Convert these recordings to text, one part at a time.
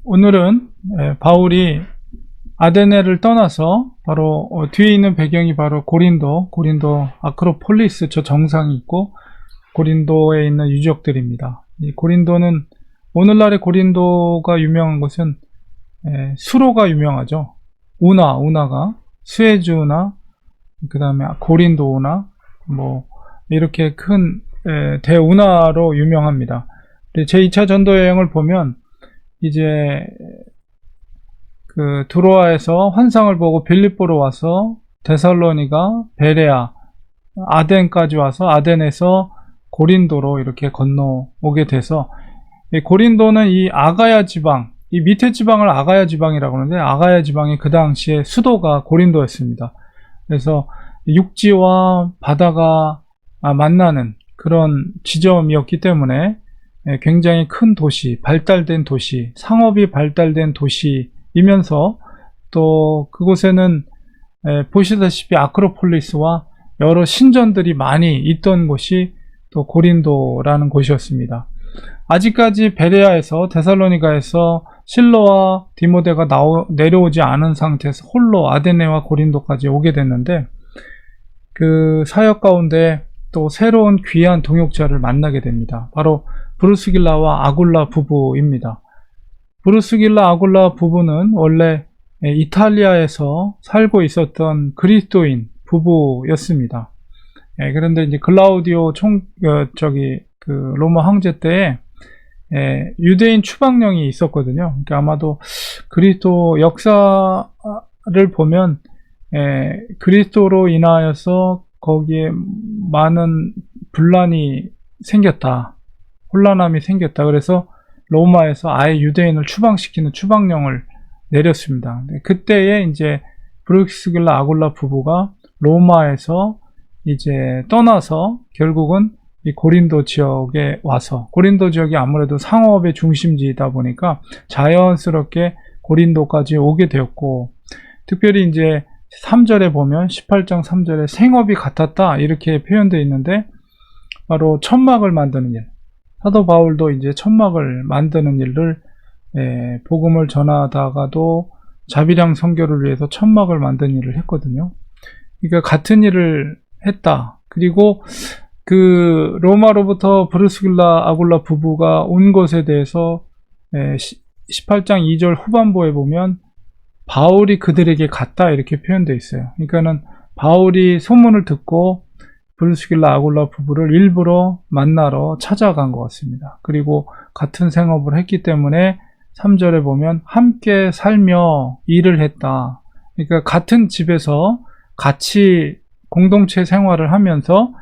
오늘은 바울이 아데네를 떠나서 바로 뒤에 있는 배경이 바로 고린도 아크로폴리스 저 정상이 있고 고린도에 있는 유적들입니다. 이 고린도는 오늘날의 고린도가 유명한 것은 수로가 유명하죠. 운하가 수에즈운하, 그 다음에 고린도운하, 뭐 이렇게 큰 대운하로 유명합니다. 제2차 전도 여행을 보면 이제 그 드로아에서 환상을 보고 빌립보로 와서 데살로니가, 베레아, 아덴까지 와서 아덴에서 고린도로 이렇게 건너오게 돼서, 고린도는 이 아가야 지방, 이 밑에 지방을 아가야 지방이라고 하는데, 아가야 지방이 그 당시에 수도가 고린도였습니다. 그래서 육지와 바다가 만나는 그런 지점이었기 때문에 굉장히 큰 도시, 발달된 도시, 상업이 발달된 도시이면서 또 그곳에는 보시다시피 아크로폴리스와 여러 신전들이 많이 있던 곳이 또 고린도라는 곳이었습니다. 아직까지 베레아에서 데살로니가에서 실로와 디모데가 내려오지 않은 상태에서 홀로 아데네와 고린도까지 오게 됐는데, 그 사역 가운데 또 새로운 귀한 동역자를 만나게 됩니다. 바로 브루스길라와 아굴라 부부입니다. 브루스길라 아굴라 부부는 원래 이탈리아에서 살고 있었던 그리스도인 부부였습니다. 그런데 이제 글라우디오 로마 황제 때에 유대인 추방령이 있었거든요. 그러니까 아마도 그리스도 역사를 보면 그리스도로 인하여서 거기에 많은 분란이 생겼다, 혼란함이 생겼다. 그래서 로마에서 아예 유대인을 추방시키는 추방령을 내렸습니다. 그때에 이제 브루스길라 아굴라 부부가 로마에서 이제 떠나서 결국은 이 고린도 지역에 와서, 고린도 지역이 아무래도 상업의 중심지이다 보니까 자연스럽게 고린도까지 오게 되었고, 특별히 이제 3절에 보면 18장 3절에 생업이 같았다 이렇게 표현되어 있는데, 바로 천막을 만드는 일, 사도 바울도 이제 천막을 만드는 일을 복음을 전하다가도 자비량 선교를 위해서 천막을 만드는 일을 했거든요. 그러니까 같은 일을 했다. 그리고 그 로마로부터 브루스길라 아굴라 부부가 온 것에 대해서 18장 2절 후반부에 보면 바울이 그들에게 갔다 이렇게 표현되어 있어요. 그러니까는 바울이 소문을 듣고 브루스길라 아굴라 부부를 일부러 만나러 찾아간 것 같습니다. 그리고 같은 생업을 했기 때문에 3절에 보면 함께 살며 일을 했다. 그러니까 같은 집에서 같이 공동체 생활을 하면서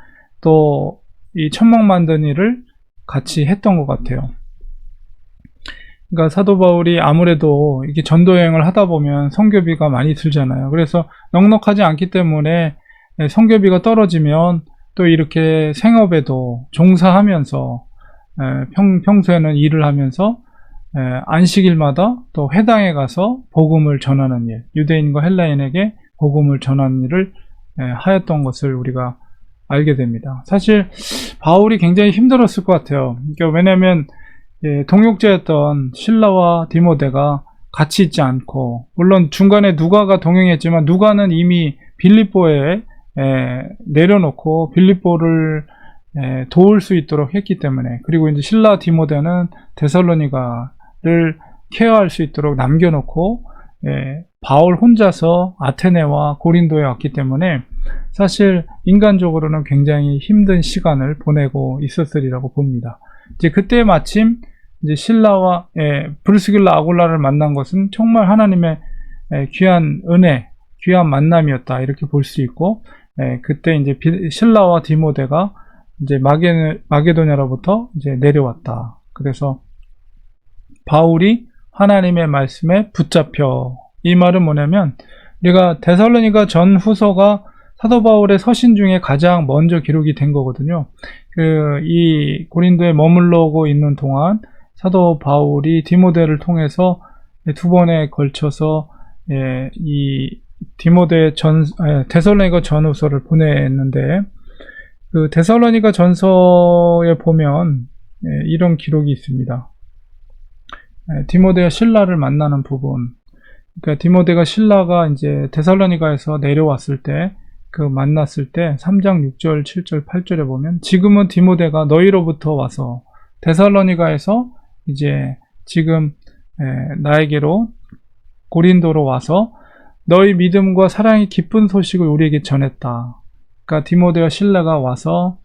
또 이 천막 만드는 일을 같이 했던 것 같아요. 그러니까 사도 바울이 아무래도 이렇게 전도 여행을 하다 보면 선교비가 많이 들잖아요. 그래서 넉넉하지 않기 때문에 선교비가 떨어지면 또 이렇게 생업에도 종사하면서 평소에는 일을 하면서 안식일마다 또 회당에 가서 복음을 전하는 일, 유대인과 헬라인에게 복음을 전하는 일을 하였던 것을 우리가 알게 됩니다. 사실 바울이 굉장히 힘들었을 것 같아요. 그러니까 왜냐하면 동역자였던 실라와 디모데가 같이 있지 않고, 물론 중간에 누가가 동행했지만 누가는 이미 빌립보에 내려놓고 빌립보를 도울 수 있도록 했기 때문에, 그리고 이제 실라 디모데는 데살로니가를 케어할 수 있도록 남겨놓고 바울 혼자서 아테네와 고린도에 왔기 때문에 사실 인간적으로는 굉장히 힘든 시간을 보내고 있었으리라고 봅니다. 이제 그때 마침 이제 실라와 브루스길라 아굴라를 만난 것은 정말 하나님의 귀한 은혜, 귀한 만남이었다 이렇게 볼 수 있고, 그때 이제 실라와 디모데가 이제 마게도냐로부터 이제 내려왔다. 그래서 바울이 하나님의 말씀에 붙잡혀, 이 말은 뭐냐면 우리가 데살로니가 전후서가 사도 바울의 서신 중에 가장 먼저 기록이 된 거거든요. 이 고린도에 머물러고 있는 동안 사도 바울이 디모데를 통해서 두 번에 걸쳐서 이 데살로니가 전후서를 보냈는데, 그 데살로니가 전서에 보면 이런 기록이 있습니다. 디모데와 실라를 만나는 부분. 그러니까 디모데가 실라가 이제 데살로니가에서 내려왔을 때 그 만났을 때 3장 6절, 7절, 8절에 보면 지금은 디모데가 너희로부터 와서 데살로니가에서 이제 지금 나에게로 고린도로 와서 너희 믿음과 사랑의 기쁜 소식을 우리에게 전했다. 그러니까 디모데와 실라가 와서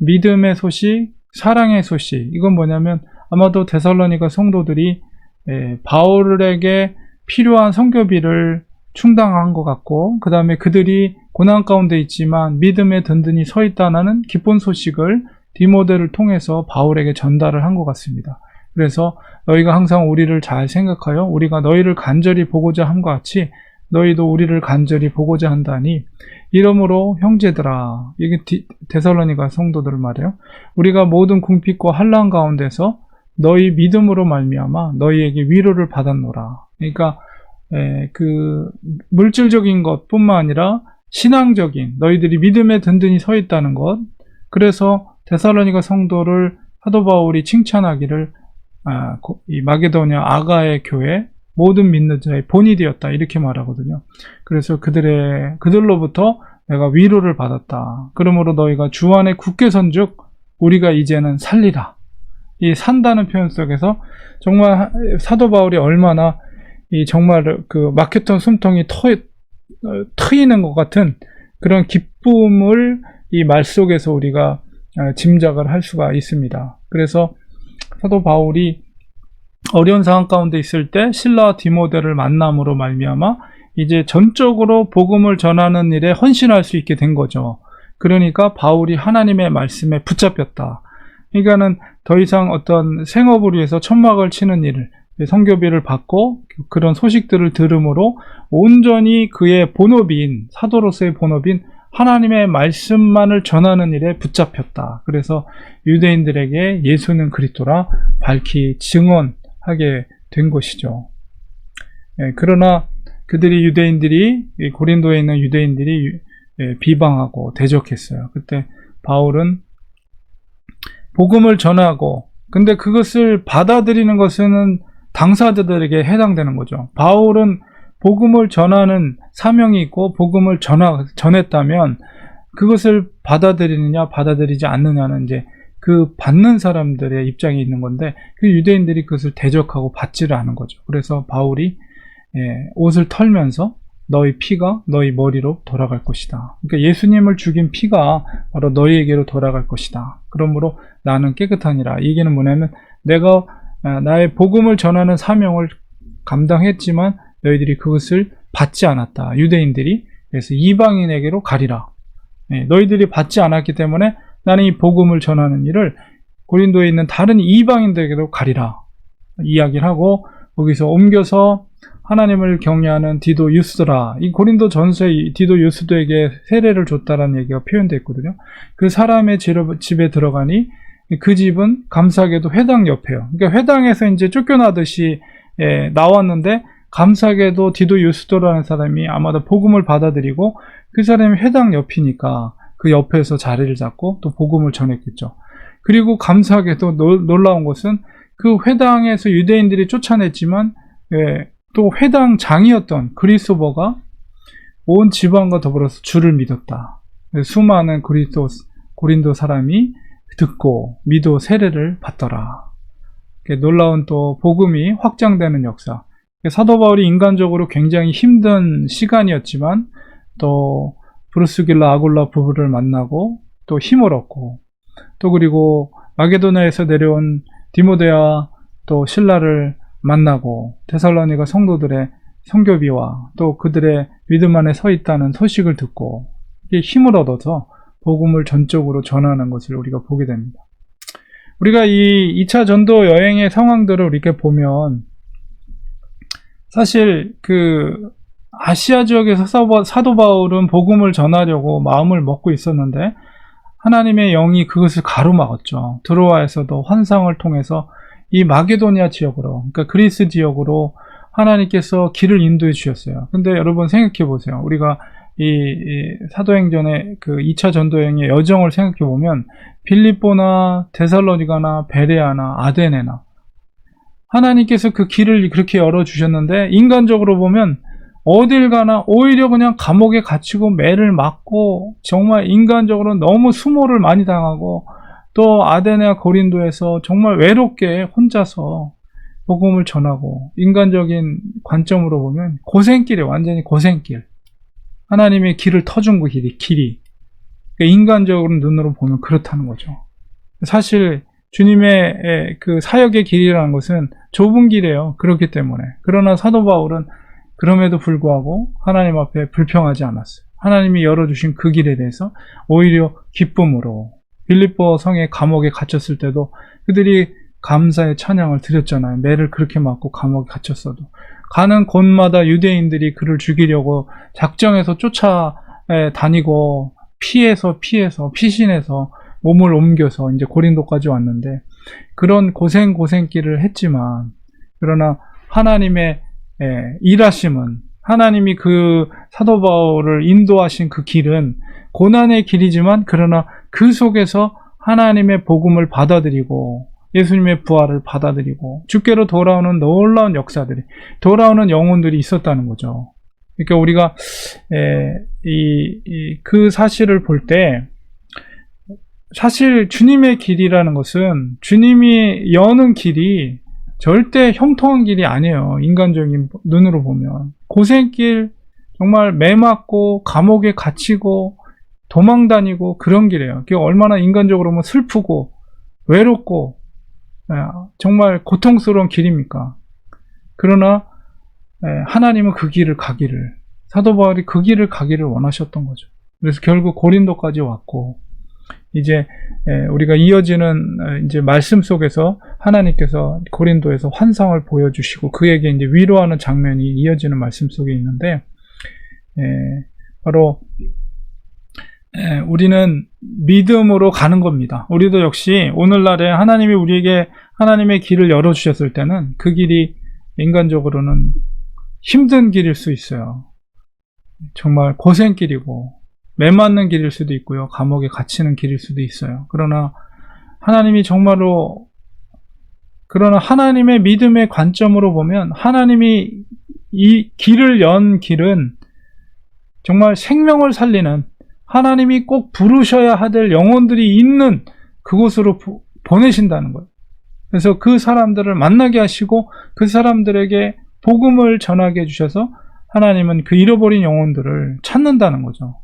믿음의 소식, 사랑의 소식, 이건 뭐냐면 아마도 데살로니가 성도들이 바울에게 필요한 선교비를 충당한 것 같고, 그 다음에 그들이 고난 가운데 있지만 믿음에 든든히 서 있다는 기쁜 소식을 디모데를 통해서 바울에게 전달을 한 것 같습니다. 그래서 너희가 항상 우리를 잘 생각하여 우리가 너희를 간절히 보고자 함과 같이 너희도 우리를 간절히 보고자 한다니, 이러므로 형제들아, 이게 데살로니가 성도들 말이에요. 우리가 모든 궁핍과 환난 가운데서 너희 믿음으로 말미암아 너희에게 위로를 받았노라. 그러니까 그 물질적인 것뿐만 아니라 신앙적인, 너희들이 믿음에 든든히 서 있다는 것. 그래서 데살로니가 성도를 사도 바울이 칭찬하기를 이 마게도냐 아가의 교회 모든 믿는 자의 본이 되었다, 이렇게 말하거든요. 그래서 그들로부터 내가 위로를 받았다. 그러므로 너희가 주 안에 굳게 선즉 우리가 이제는 살리라. 이 산다는 표현 속에서 정말 사도 바울이 얼마나 이 정말 그 막혔던 숨통이 트이는 것 같은 그런 기쁨을 이 말 속에서 우리가 짐작을 할 수가 있습니다. 그래서 사도 바울이 어려운 상황 가운데 있을 때 실라와 디모데를 만남으로 말미암아 이제 전적으로 복음을 전하는 일에 헌신할 수 있게 된 거죠. 그러니까 바울이 하나님의 말씀에 붙잡혔다. 그러니까는 더 이상 어떤 생업을 위해서 천막을 치는 일을, 선교비를 받고 그런 소식들을 들음으로 온전히 그의 본업인, 사도로서의 본업인 하나님의 말씀만을 전하는 일에 붙잡혔다. 그래서 유대인들에게 예수는 그리스도라 밝히 증언하게 된 것이죠. 그러나 그들이 유대인들이, 고린도에 있는 유대인들이 비방하고 대적했어요. 그때 바울은 복음을 전하고, 근데 그것을 받아들이는 것은 당사자들에게 해당되는 거죠. 바울은 복음을 전하는 사명이 있고 복음을 전했다면 그것을 받아들이느냐 받아들이지 않느냐는 이제 그 받는 사람들의 입장이 있는 건데, 그 유대인들이 그것을 대적하고 받지를 않은 거죠. 그래서 바울이 옷을 털면서 너희 피가 너희 머리로 돌아갈 것이다. 그러니까 예수님을 죽인 피가 바로 너희에게로 돌아갈 것이다. 그러므로 나는 깨끗하니라. 이 얘기는 뭐냐면 내가 나의 복음을 전하는 사명을 감당했지만 너희들이 그것을 받지 않았다. 유대인들이. 그래서 이방인에게로 가리라. 너희들이 받지 않았기 때문에 나는 이 복음을 전하는 일을 고린도에 있는 다른 이방인들에게로 가리라. 이야기를 하고 거기서 옮겨서 하나님을 경외하는 디도 유스라, 이 고린도 전서에 디도 유스도에게 세례를 줬다라는 얘기가 표현되어 있거든요. 그 사람의 집에 들어가니 그 집은 감사하게도 회당 옆에요. 그러니까 회당에서 이제 쫓겨나듯이 나왔는데 감사하게도 디도 유스도라는 사람이 아마도 복음을 받아들이고 그 사람이 회당 옆이니까 그 옆에서 자리를 잡고 또 복음을 전했겠죠. 그리고 감사하게도 놀라운 것은 그 회당에서 유대인들이 쫓아냈지만 또 회당장이었던 그리스도버가 온 지방과 더불어서 주를 믿었다. 수많은 고린도 사람이 듣고 믿어 세례를 받더라. 놀라운 또 복음이 확장되는 역사. 사도 바울이 인간적으로 굉장히 힘든 시간이었지만 또 브루스길라 아굴라 부부를 만나고 또 힘을 얻고 또 그리고 마게도냐에서 내려온 디모데와 또 실라를 만나고 데살로니가 성도들의 선교비와 또 그들의 믿음 안에 서 있다는 소식을 듣고 힘을 얻어서 복음을 전적으로 전하는 것을 우리가 보게 됩니다. 우리가 이 2차 전도 여행의 상황들을 이렇게 보면 사실 그 아시아 지역에서 사도 바울은 복음을 전하려고 마음을 먹고 있었는데 하나님의 영이 그것을 가로막았죠. 드로아에서도 환상을 통해서 이 마게도니아 지역으로, 그러니까 그리스 지역으로 하나님께서 길을 인도해 주셨어요. 근데 여러분 생각해 보세요. 우리가 이 사도행전의 그 2차 전도여행의 여정을 생각해 보면 빌립보나 데살로니가나 베레아나 아데네나 하나님께서 그 길을 그렇게 열어주셨는데, 인간적으로 보면 어딜 가나 오히려 그냥 감옥에 갇히고 매를 맞고, 정말 인간적으로 너무 수모를 많이 당하고, 또 아데네와 고린도에서 정말 외롭게 혼자서 복음을 전하고, 인간적인 관점으로 보면 고생길이에요. 완전히 고생길. 하나님의 길을 터준 그 길이. 그러니까 인간적으로 눈으로 보면 그렇다는 거죠. 사실 주님의 그 사역의 길이라는 것은 좁은 길이에요. 그렇기 때문에. 그러나 사도 바울은 그럼에도 불구하고 하나님 앞에 불평하지 않았어요. 하나님이 열어주신 그 길에 대해서 오히려 기쁨으로, 빌립보 성의 감옥에 갇혔을 때도 그들이 감사의 찬양을 드렸잖아요. 매를 그렇게 맞고 감옥에 갇혔어도. 가는 곳마다 유대인들이 그를 죽이려고 작정해서 쫓아다니고 피신해서 몸을 옮겨서 이제 고린도까지 왔는데, 그런 고생길을 했지만, 그러나 하나님의 일하심은, 하나님이 그 사도 바울을 인도하신 그 길은 고난의 길이지만, 그러나 그 속에서 하나님의 복음을 받아들이고 예수님의 부활을 받아들이고 주께로 돌아오는 놀라운 역사들이, 돌아오는 영혼들이 있었다는 거죠. 그러니까 우리가 그 사실을 볼 때, 사실 주님의 길이라는 것은, 주님이 여는 길이 절대 형통한 길이 아니에요. 인간적인 눈으로 보면 고생길, 정말 매 맞고 감옥에 갇히고 도망다니고 그런 길이에요. 그게 얼마나 인간적으로 보면 슬프고 외롭고 정말 고통스러운 길입니까? 그러나 하나님은 그 길을 가기를, 사도 바울이 그 길을 가기를 원하셨던 거죠. 그래서 결국 고린도까지 왔고, 이제 우리가 이어지는 이제 말씀 속에서 하나님께서 고린도에서 환상을 보여주시고 그에게 이제 위로하는 장면이 이어지는 말씀 속에 있는데, 바로 우리는 믿음으로 가는 겁니다. 우리도 역시 오늘날에 하나님이 우리에게 하나님의 길을 열어주셨을 때는 그 길이 인간적으로는 힘든 길일 수 있어요. 정말 고생길이고 매맞는 길일 수도 있고요. 감옥에 갇히는 길일 수도 있어요. 그러나 하나님의 믿음의 관점으로 보면, 하나님이 이 길을 연 길은 정말 생명을 살리는, 하나님이 꼭 부르셔야 할 영혼들이 있는 그곳으로 보내신다는 거예요. 그래서 그 사람들을 만나게 하시고 그 사람들에게 복음을 전하게 해주셔서 하나님은 그 잃어버린 영혼들을 찾는다는 거죠.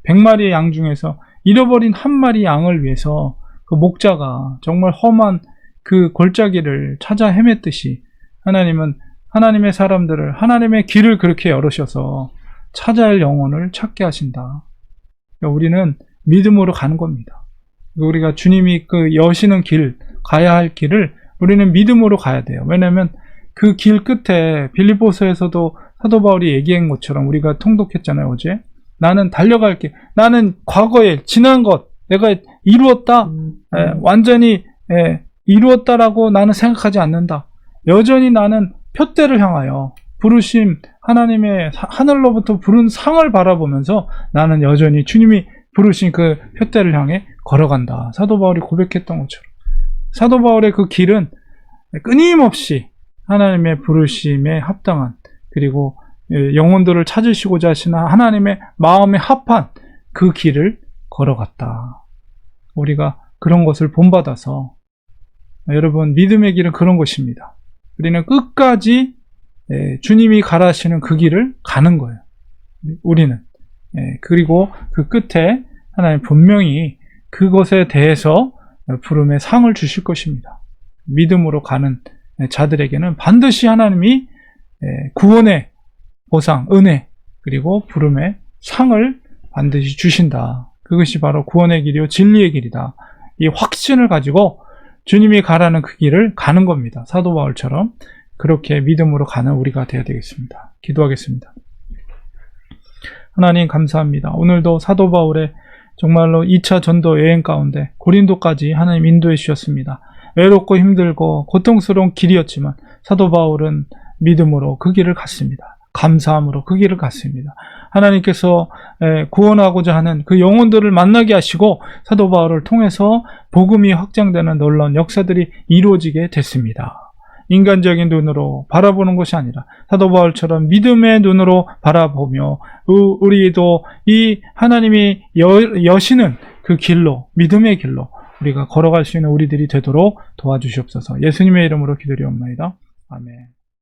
100마리의 양 중에서 잃어버린 한 마리 양을 위해서 그 목자가 정말 험한 그 골짜기를 찾아 헤맸듯이, 하나님은 하나님의 사람들을, 하나님의 길을 그렇게 열으셔서 찾아야 할 영혼을 찾게 하신다. 그러니까 우리는 믿음으로 가는 겁니다. 우리가 주님이 그 여시는 길, 가야 할 길을 우리는 믿음으로 가야 돼요. 왜냐하면 그 길 끝에 빌립보서에서도 사도 바울이 얘기한 것처럼 우리가 통독했잖아요, 어제. 나는 달려갈게. 나는 과거에 지난 것 내가 이루었다. 완전히 이루었다라고 나는 생각하지 않는다. 여전히 나는 표대를 향하여, 부르심, 하나님의 하늘로부터 부른 상을 바라보면서 나는 여전히 주님이 부르신 그 표대를 향해 걸어간다. 사도 바울이 고백했던 것처럼 사도 바울의 그 길은 끊임없이 하나님의 부르심에 합당한, 그리고 영혼들을 찾으시고자 하시는 하나님의 마음에 합한 그 길을 걸어갔다. 우리가 그런 것을 본받아서, 여러분, 믿음의 길은 그런 것입니다. 우리는 끝까지 주님이 가라시는 그 길을 가는 거예요. 우리는. 그리고 그 끝에 하나님 분명히 그것에 대해서 부름의 상을 주실 것입니다. 믿음으로 가는 자들에게는 반드시 하나님이 구원의 보상, 은혜, 그리고 부름의 상을 반드시 주신다. 그것이 바로 구원의 길이요 진리의 길이다. 이 확신을 가지고 주님이 가라는 그 길을 가는 겁니다. 사도 바울처럼 그렇게 믿음으로 가는 우리가 되어야 되겠습니다. 기도하겠습니다. 하나님 감사합니다. 오늘도 사도 바울의 정말로 2차 전도 여행 가운데 고린도까지 하나님 인도해 주셨습니다. 외롭고 힘들고 고통스러운 길이었지만 사도 바울은 믿음으로 그 길을 갔습니다. 감사함으로 그 길을 갔습니다. 하나님께서 구원하고자 하는 그 영혼들을 만나게 하시고 사도 바울을 통해서 복음이 확장되는 놀라운 역사들이 이루어지게 됐습니다. 인간적인 눈으로 바라보는 것이 아니라 사도 바울처럼 믿음의 눈으로 바라보며 우리도 이 하나님이 여시는 그 길로, 믿음의 길로 우리가 걸어갈 수 있는 우리들이 되도록 도와주시옵소서. 예수님의 이름으로 기도드리옵나이다. 아멘.